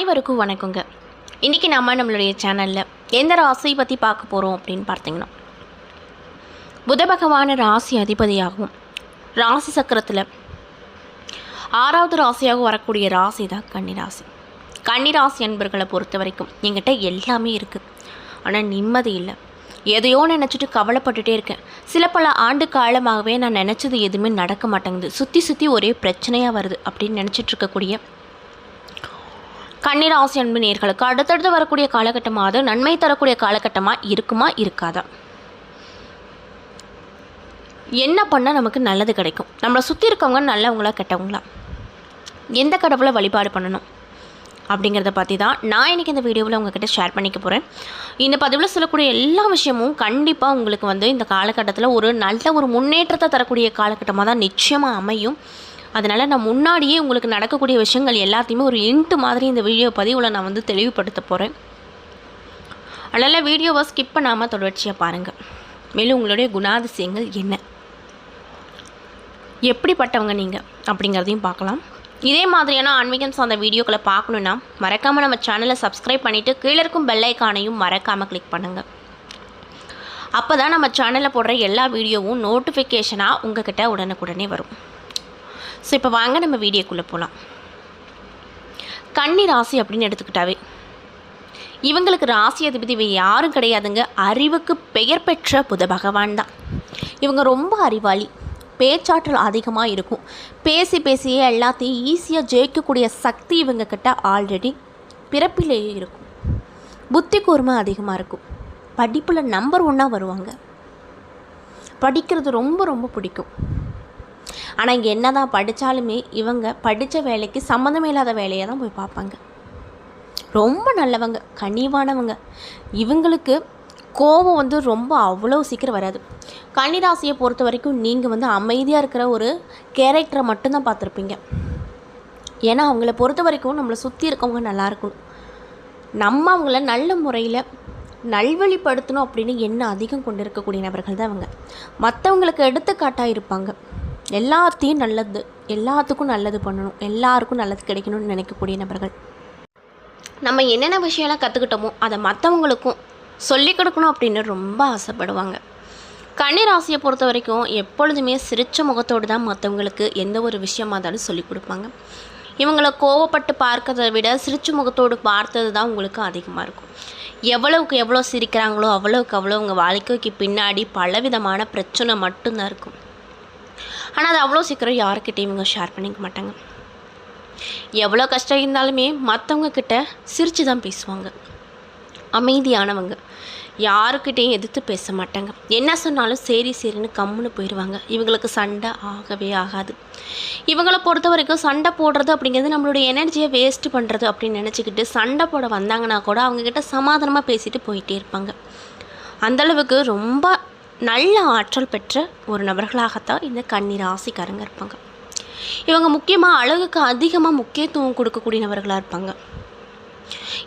அனைவருக்கும் வணக்கங்க. இன்றைக்கி நம்மளுடைய சேனலில் எந்த ராசியை பற்றி பார்க்க போகிறோம் அப்படின்னு பார்த்தீங்கன்னா, புத பகவான ராசி அதிபதியாகவும் ராசி சக்கரத்தில் 6வது ராசியாக வரக்கூடிய ராசி தான் கன்னிராசி. கன்னிராசி என்பர்களை பொறுத்த வரைக்கும் என்கிட்ட எல்லாமே இருக்குது, ஆனால் நிம்மதி இல்லை. எதையோ நினச்சிட்டு கவலைப்பட்டுட்டே இருக்கேன். சில பல ஆண்டு காலமாகவே நான் நினச்சது எதுவுமே நடக்க மாட்டேங்குது, சுற்றி ஒரே பிரச்சனையாக வருது அப்படின்னு நினச்சிட்டு இருக்கக்கூடிய கன்னிராசி அன்பு நேயர்களுக்கு அடுத்தடுத்து வரக்கூடிய காலகட்டமாக அது நன்மை தரக்கூடிய காலகட்டமாக இருக்குமா இருக்காதா? என்ன பண்ணால் நமக்கு நல்லது கிடைக்கும்? நம்மளை சுற்றி இருக்கவங்க நல்லவங்களா கெட்டவங்களா? எந்த கடவுளை வழிபாடு பண்ணணும் அப்படிங்கிறத பற்றி தான் நான் இன்றைக்கி இந்த வீடியோவில் உங்கள்கிட்ட ஷேர் பண்ணிக்க போகிறேன். இந்த பதிவில் சொல்லக்கூடிய எல்லா விஷயமும் கண்டிப்பாக உங்களுக்கு இந்த காலகட்டத்தில் ஒரு நல்ல ஒரு முன்னேற்றத்தை தரக்கூடிய காலகட்டமாக தான் நிச்சயமாக அமையும். அதனால் நான் முன்னாடியே உங்களுக்கு நடக்கக்கூடிய விஷயங்கள் எல்லாத்தையுமே ஒரு இன்ட்டு மாதிரி இந்த வீடியோ பதிவில் நான் தெளிவுபடுத்த போகிறேன். அதனால் வீடியோவை ஸ்கிப் பண்ணாமல் தொடர்ச்சியாக பாருங்கள். மேலும் உங்களுடைய குணாதிசயங்கள் என்ன, எப்படிப்பட்டவங்க நீங்கள் அப்படிங்கிறதையும் பார்க்கலாம். இதே மாதிரியான ஆன்மீகம் சார்ந்த வீடியோக்களை பார்க்கணுன்னா மறக்காமல் நம்ம சேனலை சப்ஸ்கிரைப் பண்ணிவிட்டு கீழே இருக்கும் பெல் ஐக்கானையும் மறக்காமல் கிளிக் பண்ணுங்கள். அப்போ தான் நம்ம சேனலில் போடுற எல்லா வீடியோவும் நோட்டிஃபிகேஷனாக உங்கள்கிட்ட உடனுக்குடனே வரும். ஸோ இப்போ வாங்க நம்ம வீடியோக்குள்ளே போகலாம். கன்னி ராசி அப்படின்னு எடுத்துக்கிட்டாவே இவங்களுக்கு ராசி அதிபதி யாரும் கிடையாதுங்க, அறிவுக்கு பெயர் பெற்ற புத பகவான் தான். இவங்க ரொம்ப அறிவாளி, பேச்சாற்றல் அதிகமாக இருக்கும். பேசியே எல்லாத்தையும் ஈஸியாக ஜெயிக்கக்கூடிய சக்தி இவங்கக்கிட்ட ஆல்ரெடி பிறப்பிலேயே இருக்கும். புத்தி கூர்மை அதிகமாக இருக்கும். படிப்பில் நம்பர் 1 வருவாங்க. படிக்கிறது ரொம்ப பிடிக்கும். ஆனால் இங்கே என்ன தான் படித்தாலுமே இவங்க படித்த வேலைக்கு சம்மந்தமே இல்லாத வேலையை தான் போய் பார்ப்பாங்க. ரொம்ப நல்லவங்க, கனிவானவங்க. இவங்களுக்கு கோபம் ரொம்ப அவ்வளோ சீக்கிரம் வராது. கன்னிராசியை பொறுத்த வரைக்கும் நீங்கள் அமைதியாக இருக்கிற ஒரு கேரக்டரை மட்டும்தான் பார்த்துருப்பீங்க. ஏன்னா அவங்கள பொறுத்த வரைக்கும் நம்மளை சுற்றி இருக்கவங்க நல்லா இருக்கணும், நம்ம அவங்கள நல்ல முறையில் நல்வழிப்படுத்தணும் அப்படின்னு என்ன அதிகம் கொண்டு இருக்கக்கூடிய நபர்கள் தான் அவங்க. மற்றவங்களுக்கு எடுத்துக்காட்டாக இருப்பாங்க. எல்லாத்துக்கும் நல்லது பண்ணணும், எல்லாருக்கும் நல்லது கிடைக்கணும்னு நினைக்கக்கூடிய நபர்கள். நம்ம என்னென்ன விஷயம்லாம் கற்றுக்கிட்டோமோ அதை மற்றவங்களுக்கும் சொல்லிக் கொடுக்கணும் அப்படின்னு ரொம்ப ஆசைப்படுவாங்க. கன்னிராசியை பொறுத்த வரைக்கும் எப்பொழுதுமே சிரித்த முகத்தோடு தான் மற்றவங்களுக்கு எந்த ஒரு விஷயமாக இருந்தாலும் சொல்லிக் கொடுப்பாங்க. இவங்களை கோவப்பட்டு பார்க்கறதை விட சிரித்த முகத்தோடு பார்த்தது தான் உங்களுக்கு அதிகமாக இருக்கும். எவ்வளவுக்கு எவ்வளோ சிரிக்கிறாங்களோ அவ்வளோக்கு அவ்வளோ உங்கள் வாழ்க்கைக்கு பின்னாடி பலவிதமான பிரச்சனை மட்டும்தான் இருக்கும். ஆனால் அது அவ்வளோ சீக்கிரம் யாருக்கிட்டையும் இவங்க ஷேர் பண்ணிக்க மாட்டாங்க. எவ்வளோ கஷ்டம் இருந்தாலுமே மற்றவங்கக்கிட்ட சிரித்து தான் பேசுவாங்க. அமைதியானவங்க, யாருக்கிட்டையும் எதிர்த்து பேச மாட்டாங்க. என்ன சொன்னாலும் சரின்னு கம்முன்னு போயிடுவாங்க. இவங்களுக்கு சண்டை ஆகவே ஆகாது. இவங்களை பொறுத்த வரைக்கும் சண்டை போடுறது அப்படிங்கிறது நம்மளுடைய எனர்ஜியை வேஸ்ட்டு பண்ணுறது அப்படின்னு நினச்சிக்கிட்டு சண்டை போட வந்தாங்கன்னா கூட அவங்கக்கிட்ட சமாதானமாக பேசிட்டு போயிட்டே இருப்பாங்க. அந்தளவுக்கு ரொம்ப நல்ல ஆற்றல் பெற்ற ஒரு நபர்களாகத்தான் இந்த கன்னி ராசிக்காரங்க இருப்பாங்க. இவங்க முக்கியமாக அழகுக்கு அதிகமாக முக்கியத்துவம் கொடுக்கக்கூடிய நபர்களாக இருப்பாங்க.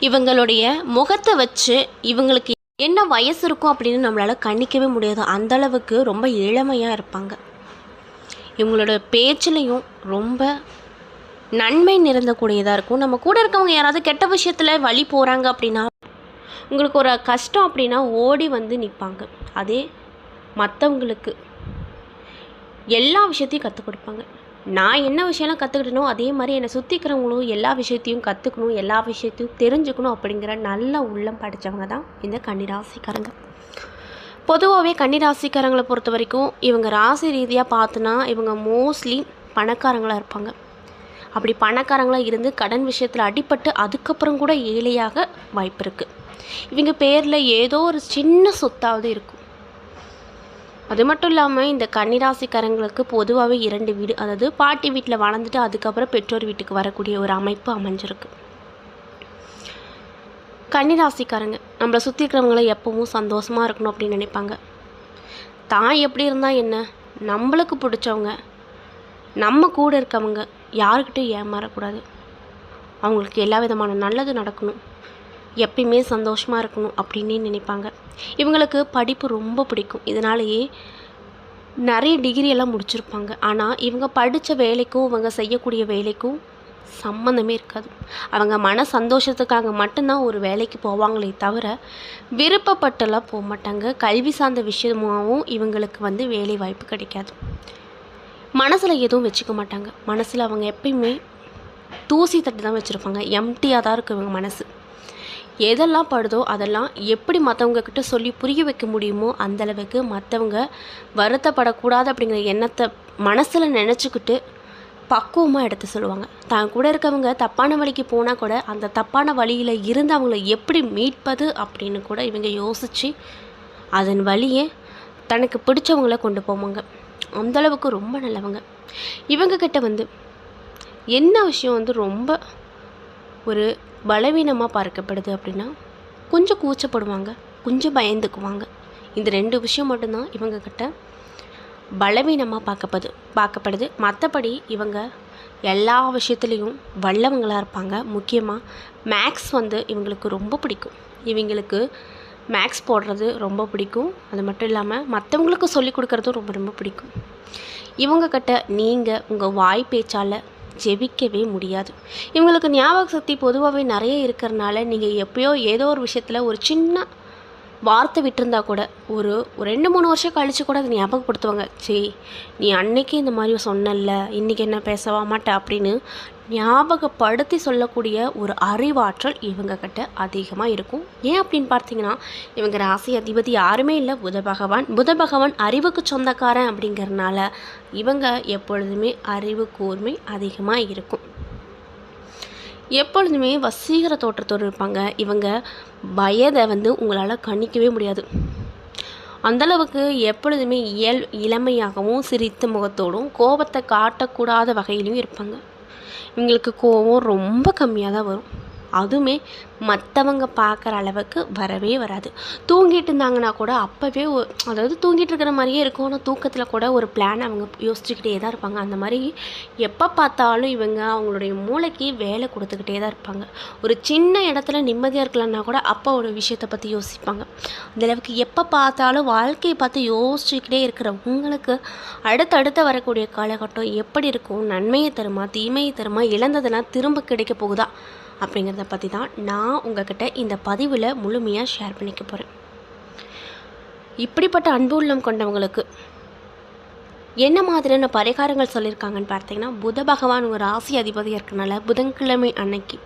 இவங்களுடைய முகத்தை வச்சு இவங்களுக்கு என்ன வயசு இருக்கும் அப்படின்னு நம்மளால் கணிக்கவே முடியாது. அந்தளவுக்கு ரொம்ப இளமையாக இருப்பாங்க. இவங்களோட பேச்சிலையும் ரொம்ப நன்மை நிறைந்தக்கூடியதாக இருக்கும். நம்ம கூட இருக்கவங்க யாராவது கெட்ட விஷயத்தில் வழி போகிறாங்க அப்படின்னா, உங்களுக்கு ஒரு கஷ்டம் அப்படின்னா ஓடி நிற்பாங்க. அதே மற்றவங்களுக்கு எல்லா விஷயத்தையும் கற்றுக் கொடுப்பாங்க. நான் என்ன விஷயம்லாம் கற்றுக்கிட்டனோ அதே மாதிரி என்னை சுற்றிக்கிறவங்களும் எல்லா விஷயத்தையும் கற்றுக்கணும், எல்லா விஷயத்தையும் தெரிஞ்சுக்கணும் அப்படிங்கிற நல்ல உள்ளம் படித்தவங்க தான் இந்த கன்னிராசிக்காரங்க. பொதுவாகவே கன்னிராசிக்காரங்களை பொறுத்த வரைக்கும் இவங்க ராசி ரீதியாக பார்த்தோன்னா இவங்க மோஸ்ட்லி பணக்காரங்களாக இருப்பாங்க. அப்படி பணக்காரங்களாக இருந்து கடன் விஷயத்தில் அடிபட்டு அதுக்கப்புறம் கூட ஏழையாக வாய்ப்பு இருக்குது. இவங்க பேரில் ஏதோ ஒரு சின்ன சொத்தாவது இருக்கும். அது மட்டும் இல்லாமல் இந்த கன்னிராசிக்காரங்களுக்கு பொதுவாகவே 2 வீடு, அதாவது பாட்டி வீட்டில் வளர்ந்துட்டு அதுக்கப்புறம் பெற்றோர் வீட்டுக்கு வரக்கூடிய ஒரு அமைப்பு அமைஞ்சிருக்கு. கன்னிராசிக்காரங்க நம்மளை சுற்றி இருக்கிறவங்கள எப்பவும் சந்தோஷமாக இருக்கணும் அப்படின்னு நினைப்பாங்க. தான் எப்படி இருந்தால் என்ன, நம்மளுக்கு பிடிச்சவங்க நம்ம கூட இருக்கவங்க யாருக்கிட்டையும் ஏமாறக்கூடாது. அவங்களுக்கு எல்லா விதமான நல்லது நடக்கணும், எப்பயுமே சந்தோஷமாக இருக்கணும் அப்படின்னே நினைப்பாங்க. இவங்களுக்கு படிப்பு ரொம்ப பிடிக்கும். இதனாலேயே நிறைய டிகிரியெல்லாம் முடிச்சிருப்பாங்க. ஆனால் இவங்க படித்த வேலைக்கும் இவங்க செய்யக்கூடிய வேலைக்கும் சம்மந்தமே இருக்காது. அவங்க மன சந்தோஷத்துக்காக மட்டும்தான் ஒரு வேலைக்கு போவாங்களே தவிர விருப்பப்பட்டெல்லாம் போக மாட்டாங்க. கல்வி சார்ந்த விஷயமாகவும் இவங்களுக்கு வந்து வேலை வாய்ப்பு கிடைக்காது. மனசில் எதுவும் வச்சுக்க மாட்டாங்க. மனசில் அவங்க எப்பயுமே தூசி தட்டு தான் வச்சுருப்பாங்க. எம்டியாக தான் இருக்கும் இவங்க மனசு. எதெல்லாம் படுதோ அதெல்லாம் எப்படி மற்றவங்கக்கிட்ட சொல்லி புரிய வைக்க முடியுமோ அந்தளவுக்கு மற்றவங்க வருத்தப்படக்கூடாது அப்படிங்கிற எண்ணத்தை மனசில் நினச்சிக்கிட்டு பக்குவமாக எடுத்து சொல்லுவாங்க. தான் கூட இருக்கவங்க தப்பான வழிக்கு போனால் கூட அந்த தப்பான வழியில் இருந்து அவங்கள எப்படி மீட்பது அப்படின்னு கூட இவங்க யோசித்து அதன் வழியை தனக்கு பிடிச்சவங்கள கொண்டு போவாங்க. அந்தளவுக்கு ரொம்ப நல்லவங்க. இவங்கக்கிட்ட வந்து என்ன விஷயம் வந்து ரொம்ப ஒரு பலவீனமாக பார்க்கப்படுது அப்படின்னா கொஞ்சம் கூச்சப்படுவாங்க, கொஞ்சம் பயந்துக்குவாங்க. இந்த 2 விஷயம் மட்டும்தான் இவங்கக்கிட்ட பலவீனமாக பார்க்கப்படுது. மற்றபடி இவங்க எல்லா விஷயத்துலேயும் வல்லவங்களாக இருப்பாங்க. முக்கியமாக மேக்ஸ் வந்து இவங்களுக்கு ரொம்ப பிடிக்கும். இவங்களுக்கு மேக்ஸ் போடுறது ரொம்ப பிடிக்கும். அது மட்டும் இல்லாமல் மற்றவங்களுக்கு சொல்லிக் கொடுக்குறதும் ரொம்ப ரொம்ப பிடிக்கும். இவங்கக்கிட்ட நீங்கள் உங்கள் வாய் பேச்சால் ஜெபிக்கவே முடியாது. இவங்களுக்கு ஞாபக சக்தி பொதுவாகவே நிறைய இருக்கிறனால நீங்கள் எப்பயோ ஏதோ ஒரு விஷயத்தில் ஒரு சின்ன வார்த்தை விட்டுருந்தா கூட ஒரு 2-3 வருஷம் கழித்து கூட அதை ஞாபகப்படுத்துவாங்க. சரி, நீ அன்னைக்கு இந்த மாதிரி சொன்னல, இன்றைக்கி என்ன பேசவா மாட்ட அப்படின்னு ஞாபகப்படுத்தி சொல்லக்கூடிய ஒரு அறிவாற்றல் இவங்கக்கிட்ட அதிகமாக இருக்கும். ஏன் அப்படின்னு பார்த்தீங்கன்னா இவங்க ராசி அதிபதி யாருமே இல்லை, புத பகவான் அறிவுக்கு சொந்தக்காரன் அப்படிங்கிறதுனால இவங்க எப்பொழுதுமே அறிவு கூர்மை அதிகமாக இருக்கும். எப்பொழுதுமே வசீகர தோற்றத்தோடு இருப்பாங்க. இவங்க வயதை வந்து உங்களால் கணிக்கவே முடியாது. அந்தளவுக்கு எப்பொழுதுமே இளமையாகவும் சிரித்த முகத்தோடும் கோபத்தை காட்டக்கூடாத வகையிலையும் இருப்பாங்க. இவங்களுக்கு கோபம் ரொம்ப கம்மியாக தான் வரும். அதுவுமே மற்றவங்க பார்க்குற அளவுக்கு வரவே வராது. தூங்கிட்டு இருந்தாங்கன்னா கூட அப்போவே அதாவது தூங்கிட்டு இருக்கிற மாதிரியே இருக்கும். ஆனால் தூக்கத்தில் கூட ஒரு பிளான் அவங்க யோசிச்சுக்கிட்டே தான் இருப்பாங்க. அந்த மாதிரி எப்போ பார்த்தாலும் இவங்க அவங்களுடைய மூளைக்கு வேலை கொடுத்துக்கிட்டே தான் இருப்பாங்க. ஒரு சின்ன இடத்துல நிம்மதியாக இருக்கலன்னா கூட அப்போ ஒரு விஷயத்தை பற்றி யோசிப்பாங்க. அந்தளவுக்கு எப்போ பார்த்தாலும் வாழ்க்கையை பார்த்து யோசிச்சுக்கிட்டே இருக்கிற உங்களுக்கு அடுத்தடுத்து வரக்கூடிய காலகட்டம் எப்படி இருக்கும், நன்மையை தருமா தீமையை தருமா, இழந்ததெல்லாம் திரும்ப கிடைக்க போகுதா அப்படிங்கிறத பற்றி தான் நான் உங்ககிட்ட இந்த பதிவில் முழுமையாக ஷேர் பண்ணிக்க போகிறேன். இப்படிப்பட்ட அன்பு உள்ளம் கொண்டவங்களுக்கு என்ன மாதிரியான பரிகாரங்கள் சொல்லியிருக்காங்கன்னு பார்த்தீங்கன்னா, புத பகவான் ஒரு ராசி அதிபதியாக இருக்கனால புதன்கிழமை அன்னைக்கு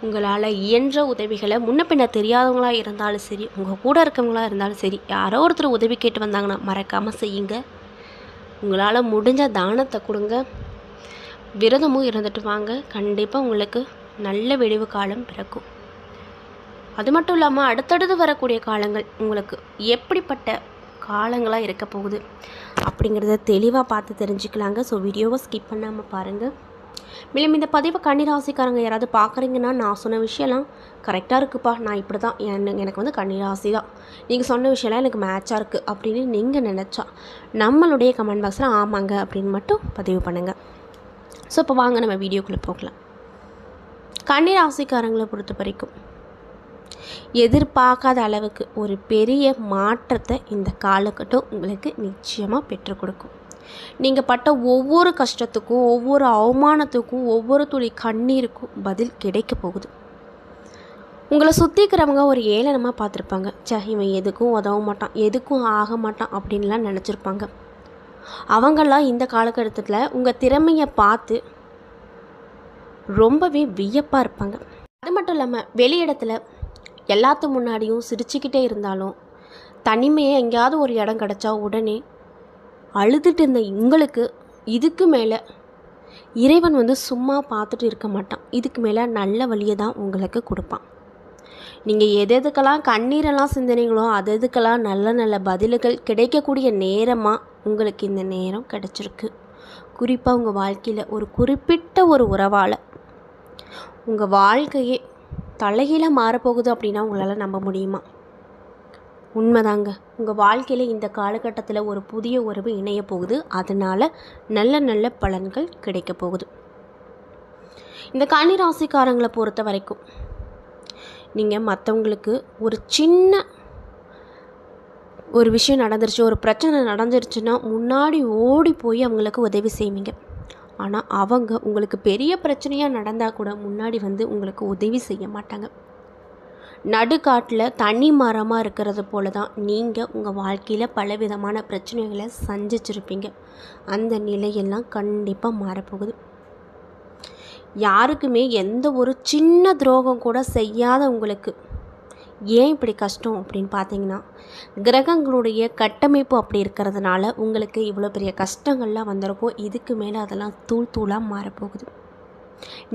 உங்களால் இயன்ற உதவிகளை முன்ன பின்ன தெரியாதவங்களாக இருந்தாலும் சரி, உங்கள் கூட இருக்கவங்களாக இருந்தாலும் சரி, யாரோ ஒருத்தர் உதவி கேட்டு வந்தாங்கன்னா மறக்காமல் செய்யுங்க. உங்களால் முடிஞ்ச தானத்தை கொடுங்க. விரதமும் இருந்துட்டு வாங்க. கண்டிப்பாக உங்களுக்கு நல்ல விடிவு காலம் பிறக்கும். அது மட்டும் இல்லாமல் அடுத்தடுத்து வரக்கூடிய காலங்கள் உங்களுக்கு எப்படிப்பட்ட காலங்களாக இருக்க போகுது அப்படிங்கிறத தெளிவாக பார்த்து தெரிஞ்சுக்கலாங்க. ஸோ வீடியோவை ஸ்கிப் பண்ணாமல் பாருங்கள். மேலும் இந்த பதிவை கன்னிராசிக்காரங்க யாராவது பார்க்குறீங்கன்னா நான் சொன்ன விஷயம்லாம் கரெக்டாக இருக்குப்பா, நான் இப்படி தான் எனக்கு வந்து கன்னிராசி தான், நீங்கள் சொன்ன விஷயம்லாம் எனக்கு மேட்சாக இருக்குது அப்படின்னு நீங்கள் நினச்சா நம்மளுடைய கமெண்ட் பாக்ஸில் ஆமாங்க அப்படின்னு மட்டும் பதிவு பண்ணுங்கள். ஸோ இப்போ வாங்க நம்ம வீடியோக்குள்ளே போகலாம். கன்னிராசிக்காரங்களை பொறுத்த வரைக்கும் எதிர்பார்க்காத அளவுக்கு ஒரு பெரிய மாற்றத்தை இந்த காலகட்டம் உங்களுக்கு நிச்சயமாக பெற்றுக் கொடுக்கும். நீங்கள் பட்ட ஒவ்வொரு கஷ்டத்துக்கும், ஒவ்வொரு அவமானத்துக்கும், ஒவ்வொரு துளி கண்ணீருக்கும் பதில் கிடைக்க போகுது. உங்களை சுற்றிக்கிறவங்க ஒரு ஏளனமாக பார்த்துருப்பாங்க. இவன் எதுக்கும் உதவ மாட்டான், எதுக்கும் ஆக மாட்டான் அப்படின்லாம் நினச்சிருப்பாங்க. அவங்கெல்லாம் இந்த காலகட்டத்தில் உங்கள் திறமையை பார்த்து ரொம்பவே வியப்பாக இருப்பாங்க. அது மட்டும் இல்லாமல் வெளியிடத்தில் எல்லாத்து முன்னாடியும் சிரிச்சுக்கிட்டே இருந்தாலும் தனிமையை எங்கேயாவது ஒரு இடம் கிடச்சா உடனே அழுதுட்டு இருந்த உங்களுக்கு இதுக்கு மேலே இறைவன் வந்து சும்மா பார்த்துட்டு இருக்க மாட்டான். இதுக்கு மேலே நல்ல வழியை தான் உங்களுக்கு கொடுப்பான். நீங்கள் எதுக்கெல்லாம் கண்ணீரெல்லாம் சிந்தனைகளோ அதுக்கெல்லாம் நல்ல நல்ல பதில்கள் கிடைக்கக்கூடிய நேரமாக உங்களுக்கு இந்த நேரம் கிடச்சிருக்கு. குறிப்பாக உங்கள் வாழ்க்கையில் ஒரு குறிப்பிட்ட ஒரு உறவால் உங்கள் வாழ்க்கையே தலைகீழாக மாறப்போகுது அப்படின்னா உங்களால் நம்ப முடியுமா? உண்மைதாங்க. உங்கள் வாழ்க்கையில் இந்த காலகட்டத்தில் ஒரு புதிய உறவு இணைய போகுது. அதனால் நல்ல நல்ல பலன்கள் கிடைக்க போகுது. இந்த கன்னிராசிக்காரங்களை பொறுத்த வரைக்கும் நீங்கள் மற்றவங்களுக்கு ஒரு சின்ன ஒரு விஷயம் நடந்துருச்சு, ஒரு பிரச்சனை நடந்துருச்சுன்னா முன்னாடி ஓடி போய் அவங்களுக்கு உதவி செய்வீங்க. ஆனால் அவங்க உங்களுக்கு பெரிய பிரச்சனையாக நடந்தால் கூட முன்னாடி வந்து உங்களுக்கு உதவி செய்ய மாட்டாங்க. நடுக்காட்டில் தனி மரமாக இருக்கிறது போல தான் நீங்கள் உங்கள் வாழ்க்கையில் பலவிதமான பிரச்சனைகளை சந்திச்சிருப்பீங்க. அந்த நிலையெல்லாம் கண்டிப்பாக மாறப்போகுது. யாருக்குமே எந்த ஒரு சின்ன துரோகம் கூட செய்யாத உங்களுக்கு ஏன் இப்படி கஷ்டம் அப்படின்னு பார்த்தீங்கன்னா, கிரகங்களுடைய கட்டமைப்பு அப்படி இருக்கிறதுனால உங்களுக்கு இவ்வளோ பெரிய கஷ்டங்கள்லாம் வந்திருக்கும். இதுக்கு மேலே அதெல்லாம் தூள் தூளாக மாறப்போகுது.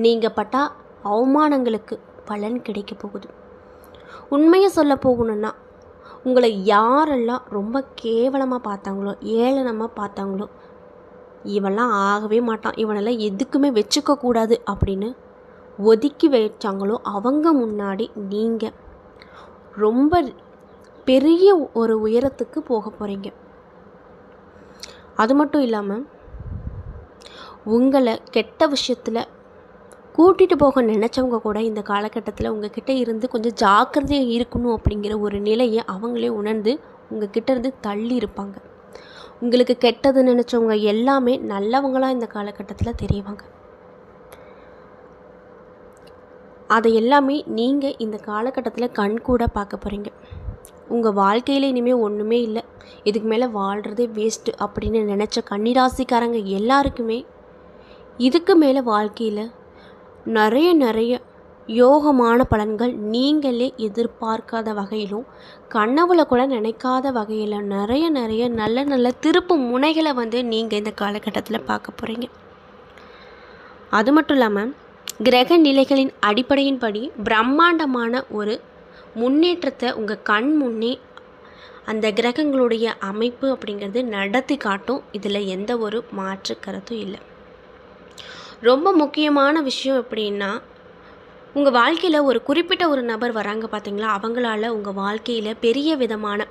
நீங்கள் பட்ட அவமானங்களுக்கு பலன் கிடைக்க போகுது. உண்மையை சொல்ல போகணுன்னா, உங்களை யாரெல்லாம் ரொம்ப கேவலமாக பார்த்தாங்களோ, ஏளனமாக பார்த்தாங்களோ, இவெல்லாம் ஆகவே மாட்டான், இவனெல்லாம் எதுக்குமே வச்சுக்கக்கூடாது அப்படின்னு ஒதுக்கி வச்சாங்களோ அவங்க முன்னாடி நீங்கள் ரொம்ப பெரிய ஒரு உயரத்துக்கு போக போகிறீங்க. அது மட்டும் இல்லாமல் உங்களை கெட்ட விஷயத்தில் கூட்டிகிட்டு போக நினச்சவங்க கூட இந்த காலகட்டத்தில் உங்ககிட்ட இருந்து கொஞ்சம் ஜாக்கிரதையாக இருக்கணும் அப்படிங்கிற ஒரு நிலையை அவங்களே உணர்ந்து உங்ககிட்ட இருந்து தள்ளி இருப்பாங்க. உங்களுக்கு கெட்டது நினச்சவங்க எல்லாமே நல்லவங்களாக இந்த காலகட்டத்தில் தெரியவாங்க. அதை எல்லாமே நீங்கள் இந்த காலகட்டத்தில் கண்கூட பார்க்க போகிறீங்க. உங்கள் வாழ்க்கையில் இனிமேல் ஒன்றுமே இல்லை, இதுக்கு மேலே வாழ்கிறதே வேஸ்ட்டு அப்படின்னு நினச்ச கன்னிராசிக்காரங்க எல்லாருக்குமே இதுக்கு மேலே வாழ்க்கையில் நிறைய யோகமான பலன்கள் நீங்களே எதிர்பார்க்காத வகையிலும் கனவுல கூட நினைக்காத வகையில் நிறைய நல்ல திருப்பு முனைகளை வந்து நீங்கள் இந்த காலகட்டத்தில் பார்க்க போகிறீங்க. அது மட்டும் இல்லாமல் கிரக நிலைகளின் அடிப்படையின்படி பிரம்மாண்டமான ஒரு முன்னேற்றத்தை உங்கள் கண் முன்னே அந்த கிரகங்களுடைய அமைப்பு அப்படிங்கிறது நடத்தி காட்டும். இதில் எந்த ஒரு மாற்று கருத்தும் இல்லை. ரொம்ப முக்கியமான விஷயம் எப்படின்னா, உங்கள் வாழ்க்கையில் ஒரு குறிப்பிட்ட ஒரு நபர் வராங்க பார்த்தீங்களா, அவங்களால உங்கள் வாழ்க்கையில் பெரிய விதமான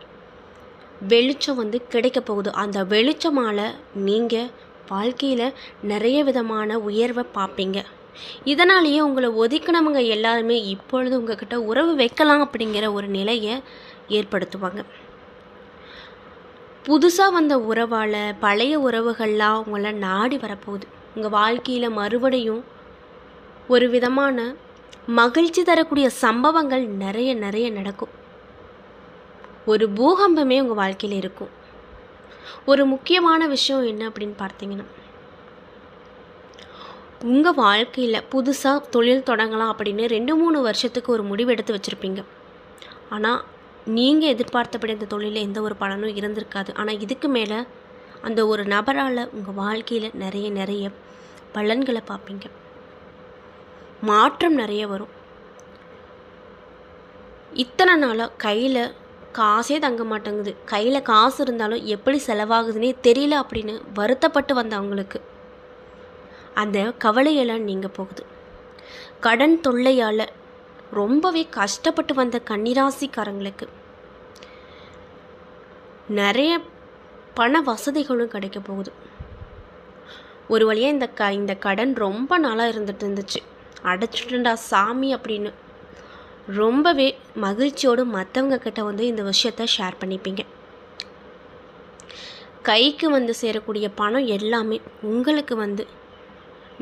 வெளிச்சம் வந்து கிடைக்க போகுது. அந்த வெளிச்சமால் நீங்கள் வாழ்க்கையில் நிறைய விதமான உயர்வை பார்ப்பீங்க. இதனாலேயே உங்களை ஒதுக்கினவங்க எல்லாருமே இப்பொழுது உங்ககிட்ட உறவு வைக்கலாம் அப்படிங்கிற ஒரு நிலையை ஏற்படுத்துவாங்க. புதுசாக வந்த உறவால் பழைய உறவுகள்லாம் உங்களை நாடி வரப்போகுது. உங்கள் வாழ்க்கையில் மறுபடியும் ஒரு விதமான மகிழ்ச்சி தரக்கூடிய சம்பவங்கள் நிறைய நடக்கும். ஒரு பூகம்பமே உங்கள் வாழ்க்கையில் இருக்கும். ஒரு முக்கியமான விஷயம் என்ன அப்படின்னு பார்த்தீங்கன்னா, உங்கள் வாழ்க்கையில் புதுசாக தொழில் தொடங்கலாம் அப்படின்னு 2-3 வருஷத்துக்கு ஒரு முடிவு எடுத்து வச்சுருப்பீங்க. ஆனால் நீங்கள் எதிர்பார்த்தபடி அந்த தொழிலில் எந்த ஒரு பலனும் இருந்திருக்காது. ஆனால் இதுக்கு மேலே அந்த ஒரு நபரால் உங்கள் வாழ்க்கையில் நிறைய பலன்களை பார்ப்பீங்க. மாற்றம் நிறைய வரும். இத்தனை நாளாக கையில் காசே தங்க மாட்டேங்குது, கையில் காசு இருந்தாலும் எப்படி செலவாகுதுன்னே தெரியல அப்படின்னு வருத்தப்பட்டு வந்தவங்களுக்கு அந்த கவலையெல்லாம் நீங்கள் போகுது. கடன் தொல்லையால் ரொம்பவே கஷ்டப்பட்டு வந்த கன்னிராசிக்காரங்களுக்கு நிறைய பண வசதிகளும் கிடைக்க போகுது. ஒரு வழியாக இந்த கடன் ரொம்ப நாளாக இருந்துச்சு, அடைச்சிட்டுண்டா சாமி அப்படின்னு ரொம்பவே மகிழ்ச்சியோடு மற்றவங்க கிட்ட வந்து இந்த விஷயத்த ஷேர் பண்ணிப்பீங்க. கைக்கு வந்து சேரக்கூடிய பணம் எல்லாமே உங்களுக்கு வந்து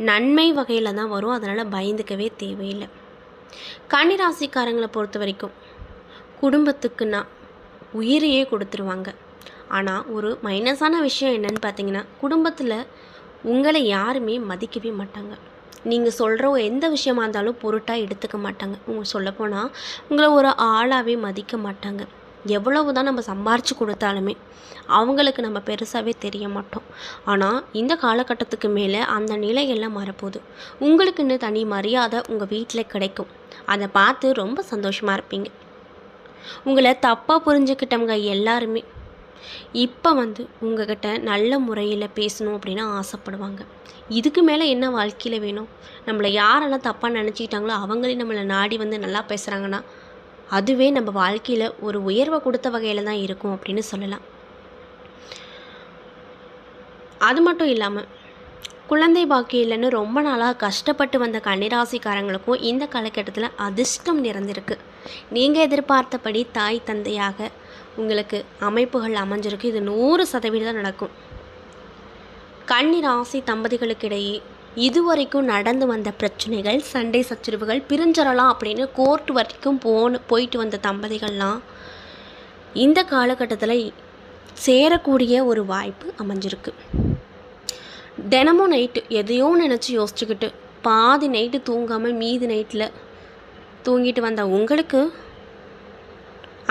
நன்மை வகையில் தான் வரும். அதனால் பயந்துக்கவே தேவையில்லை. கன்னிராசிக்காரங்களை பொறுத்த வரைக்கும் குடும்பத்துக்குன்னா உயிரையே கொடுத்துருவாங்க. ஆனால் ஒரு மைனஸான விஷயம் என்னன்னு பார்த்தீங்கன்னா, குடும்பத்தில் உங்களை யாருமே மதிக்கவே மாட்டாங்க. நீங்கள் சொல்கிற எந்த விஷயமா இருந்தாலும் பொருட்டாக எடுத்துக்க மாட்டாங்க. சொல்லப்போனால் உங்களை ஒரு ஆளாகவே மதிக்க மாட்டாங்க. எவ்வளவு தான் நம்ம சம்பாரித்து கொடுத்தாலுமே அவங்களுக்கு நம்ம பெருசாகவே தெரிய மாட்டோம். ஆனால் இந்த காலகட்டத்துக்கு மேலே அந்த நிலையெல்லாம் மாறப்போகுது. உங்களுக்குன்னு தனி மரியாதை உங்கள் வீட்டில் கிடைக்கும். அதை பார்த்து ரொம்ப சந்தோஷமாக இருப்பீங்க. உங்களை தப்பாக புரிஞ்சுக்கிட்டவங்க எல்லாருமே இப்போ வந்து உங்ககிட்ட நல்ல முறையில் பேசணும் அப்படின்னு ஆசைப்படுவாங்க. இதுக்கு மேலே என்ன வாழ்க்கையில் வேணும்? நம்மளை யாரெல்லாம் தப்பாக நினச்சிக்கிட்டாங்களோ அவங்களே நம்மளை நாடி வந்து நல்லா பேசுகிறாங்கன்னா அதுவே நம்ம வாழ்க்கையில் ஒரு உயர்வை கொடுத்த வகையில் தான் இருக்கும் அப்படின்னு சொல்லலாம். அது மட்டும் இல்லாமல் குழந்தை பாக்கியம் இல்லைன்னு ரொம்ப நாளாக கஷ்டப்பட்டு வந்த கன்னிராசிக்காரங்களுக்கும் இந்த காலகட்டத்தில் அதிர்ஷ்டம் நிறைந்திருக்கு. நீங்கள் எதிர்பார்த்தபடி தாய் தந்தையாக உங்களுக்கு அமைப்புகள் அமைஞ்சிருக்கு. இது 100% நடக்கும். கன்னி ராசி தம்பதிகளுக்கிடையே இதுவரைக்கும் நடந்து வந்த பிரச்சனைகள், சண்டை சச்சரவுகள், பிரிஞ்சிடலாம் அப்படின்னு கோர்ட் வரைக்கும் போயிட்டு வந்த தம்பதிகள்லாம் இந்த காலகட்டத்தில் சேரக்கூடிய ஒரு வாய்ப்பு அமைஞ்சிருக்கு. தினமும் நைட்டு எதையோ நினச்சி யோசிச்சுக்கிட்டு பாதி நைட்டு தூங்காமல் மீதி நைட்டில் தூங்கிட்டு வந்த உங்களுக்கு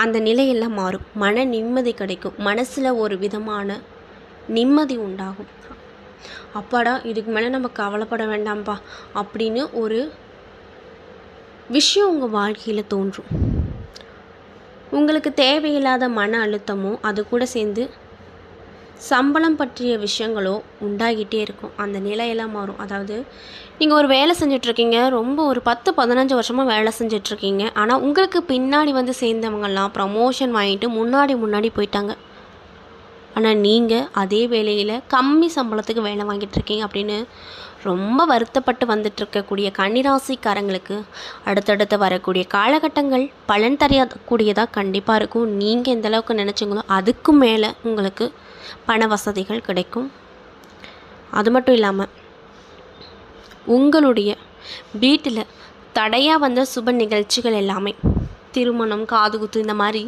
அந்த நிலையெல்லாம் மாறும். மன நிம்மதி கிடைக்கும். மனசில் ஒரு விதமான நிம்மதி உண்டாகும். அப்பாடா, இதுக்கு மேலே நம்ம கவலைப்பட வேண்டாம்ப்பா அப்படின்னு ஒரு விஷயம் உங்கள் வாழ்க்கையில் தோன்றும். உங்களுக்கு தேவையில்லாத மன அழுத்தமோ அது கூட சேர்ந்து சம்பளம் பற்றிய விஷயங்களோ உண்டாகிட்டே இருக்கும். அந்த நிலையெல்லாம் மாறும். அதாவது நீங்கள் ஒரு வேலை செஞ்சிட்ருக்கீங்க, ரொம்ப ஒரு 10-15 வருஷமாக வேலை செஞ்சிட்ருக்கீங்க. ஆனால் உங்களுக்கு பின்னாடி வந்து சேர்ந்தவங்கெல்லாம் ப்ரமோஷன் வாங்கிட்டு முன்னாடி போயிட்டாங்க. ஆனால் நீங்கள் அதே வேலையில் கம்மி சம்பளத்துக்கு வேலை வாங்கிட்டுருக்கீங்க அப்படின்னு ரொம்ப வருத்தப்பட்டு வந்துட்டுருக்கக்கூடிய கன்னிராசிக்காரங்களுக்கு அடுத்தடுத்து வரக்கூடிய காலகட்டங்கள் பலன் தரக்கூடியதாக கண்டிப்பாக இருக்கும். நீங்கள் எந்த அளவுக்கு நினச்சிங்களோ அதுக்கு மேலே உங்களுக்கு பண வசதிகள் கிடைக்கும். அது மட்டும் இல்லாமல் உங்களுடைய வீட்டில் தடையாக வந்த சுப நிகழ்ச்சிகள் எல்லாமே, திருமணம், காதுகுத்து, இந்த மாதிரி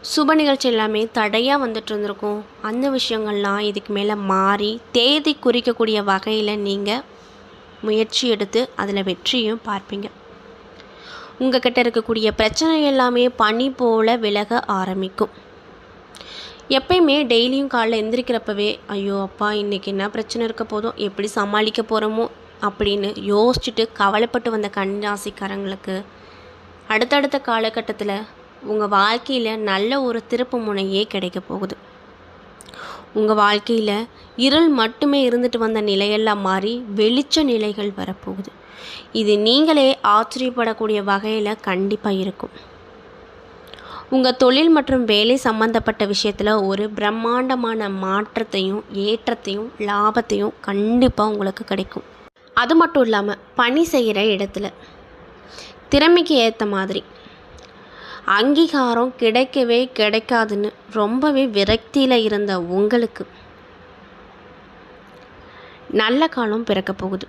சுப நிகழ்ச்சி எல்லாமே தடையாக வந்துட்டு இருந்திருக்கும். அந்த விஷயங்கள்லாம் இதுக்கு மேலே மாறி தேதி குறிக்கக்கூடிய வகையில் நீங்கள் முயற்சி எடுத்து அதில் வெற்றியும் பார்ப்பீங்க. உங்கள் கிட்ட இருக்கக்கூடிய பிரச்சனை எல்லாமே பனி போல் விலக ஆரம்பிக்கும். எப்பயுமே டெய்லியும் காலைல எந்திரிக்கிறப்பவே ஐயோ அப்பா இன்றைக்கி என்ன பிரச்சனை இருக்க போதும், எப்படி சமாளிக்க போகிறோமோ அப்படின்னு யோசிச்சுட்டு கவலைப்பட்டு வந்த கன்னிராசிக்காரங்களுக்கு அடுத்தடுத்த காலகட்டத்தில் உங்கள் வாழ்க்கையில் நல்ல ஒரு திருப்பு முனையே கிடைக்க போகுது. உங்கள் வாழ்க்கையில் இருள் மட்டுமே இருந்துட்டு வந்த நிலையெல்லாம் மாறி வெளிச்ச நிலைகள் வரப்போகுது. இது நீங்களே ஆச்சரியப்படக்கூடிய வகையில் கண்டிப்பாக இருக்கும். உங்கள் தொழில் மற்றும் வேலை சம்பந்தப்பட்ட விஷயத்தில் ஒரு பிரம்மாண்டமான மாற்றத்தையும் ஏற்றத்தையும் லாபத்தையும் கண்டிப்பாக உங்களுக்கு கிடைக்கும். அது மட்டும் இல்லாமல் பணி செய்கிற இடத்துல திறமைக்கு ஏற்ற மாதிரி அங்கீகாரம் கிடைக்கவே கிடைக்காதுன்னு ரொம்பவே விரக்தியில் இருந்த உங்களுக்கு நல்ல காலம் பிறக்க போகுது.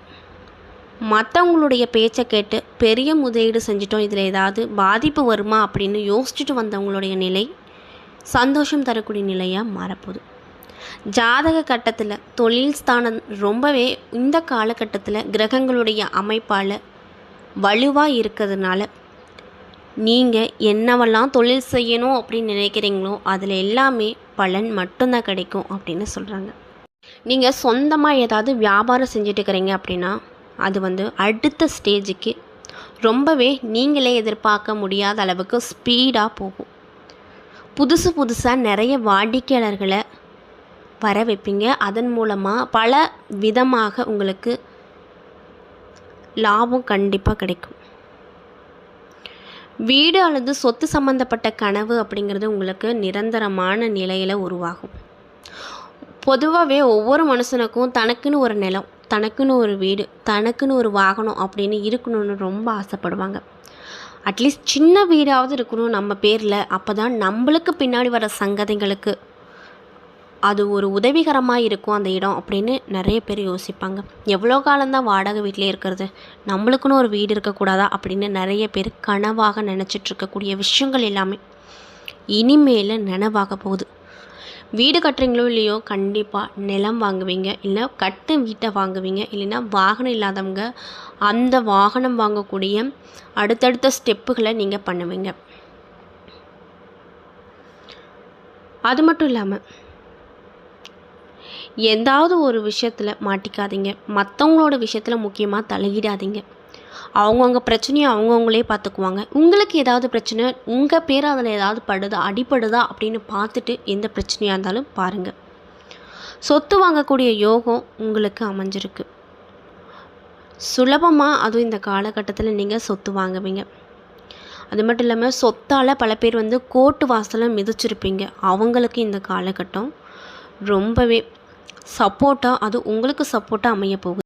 மற்றவங்களுடைய பேச்சை கேட்டு பெரிய முதலீடு செஞ்சிட்டோம், இதில் ஏதாவது பாதிப்பு வருமா அப்படின்னு யோசிச்சுட்டு வந்தவங்களுடைய நிலை சந்தோஷம் தரக்கூடிய நிலையாக மாறப்போகுது. ஜாதக கட்டத்தில் தொழில் ஸ்தானம் ரொம்பவே இந்த காலகட்டத்தில் கிரகங்களுடைய அமைப்பால் வலுவாக இருக்கிறதுனால நீங்கள் என்னவெல்லாம் தொழில் செய்யணும் அப்படின்னு நினைக்கிறீங்களோ அதில் எல்லாமே பலன் மட்டும்தான் கிடைக்கும் அப்படின்னு சொல்கிறாங்க. நீங்கள் சொந்தமாக ஏதாவது வியாபாரம் செஞ்சுட்டு இருக்கிறீங்க அப்படின்னா அது அடுத்த ஸ்டேஜுக்கு ரொம்பவே நீங்களே எதிர்பார்க்க முடியாத அளவுக்கு ஸ்பீடாக போகும். புதுசாக நிறைய வாடிக்கையாளர்களை வர வைப்பீங்க. அதன் மூலமாக பல விதமாக உங்களுக்கு லாபம் கண்டிப்பாக கிடைக்கும். வீடு அல்லது சொத்து சம்பந்தப்பட்ட கனவு அப்படிங்கிறது உங்களுக்கு நிரந்தரமான நிலையில் உருவாகும். பொதுவாகவே ஒவ்வொரு மனுஷனுக்கும் தனக்குன்னு ஒரு நிலம், தனக்குன்னு ஒரு வீடு, தனக்குன்னு ஒரு வாகனம் அப்படின்னு இருக்கணும்னு ரொம்ப ஆசைப்படுவாங்க. அட்லீஸ்ட் சின்ன வீடாவது இருக்கணும் நம்ம பேரில். அப்போ தான் நம்மளுக்கு பின்னாடி வர சங்கதிகளுக்கு அது ஒரு உதவிகரமாக இருக்கும் அந்த இடம் அப்படின்னு நிறைய பேர் யோசிப்பாங்க. எவ்வளோ காலம்தான் வாடகை வீட்டிலே இருக்கிறது, நம்மளுக்குன்னு ஒரு வீடு இருக்கக்கூடாதா அப்படின்னு நிறைய பேர் கனவாக நினச்சிட்ருக்கக்கூடிய விஷயங்கள் எல்லாமே இனிமேல் நினைவாக போகுது. வீடு கட்டுறீங்களோ இல்லையோ கண்டிப்பாக நிலம் வாங்குவீங்க, இல்லை கட்டு வீட்டை வாங்குவீங்க. இல்லைன்னா வாகனம் இல்லாதவங்க அந்த வாகனம் வாங்கக்கூடிய அடுத்தடுத்த ஸ்டெப்புகளை நீங்கள் பண்ணுவீங்க. அது மட்டும் இல்லாமல் ஏதாவது ஒரு விஷயத்தில் மாட்டிக்காதீங்க. மற்றவங்களோட விஷயத்தில் முக்கியமாக தலையிடாதீங்க. அவங்கவுங்க பிரச்சனையை அவங்கவுங்களே பார்த்துக்குவாங்க. உங்களுக்கு ஏதாவது பிரச்சனை உங்கள் பேர் அதில் ஏதாவது அடிப்படுதா அப்படின்னு பார்த்துட்டு எந்த பிரச்சனையாக இருந்தாலும் பாருங்கள். சொத்து வாங்கக்கூடிய யோகம் உங்களுக்கு அமைஞ்சிருக்கு. சுலபமாக அதுவும் இந்த காலகட்டத்தில் நீங்கள் சொத்து வாங்குவீங்க. அது மட்டும் இல்லாமல் சொத்தால் பல பேர் கோர்ட்டு வாசலை மிதிச்சிருப்பீங்க. அவங்களுக்கு இந்த காலகட்டம் ரொம்பவே சப்போர்ட்டாக, அது உங்களுக்கு சப்போர்ட்டாக அமைய போகுது.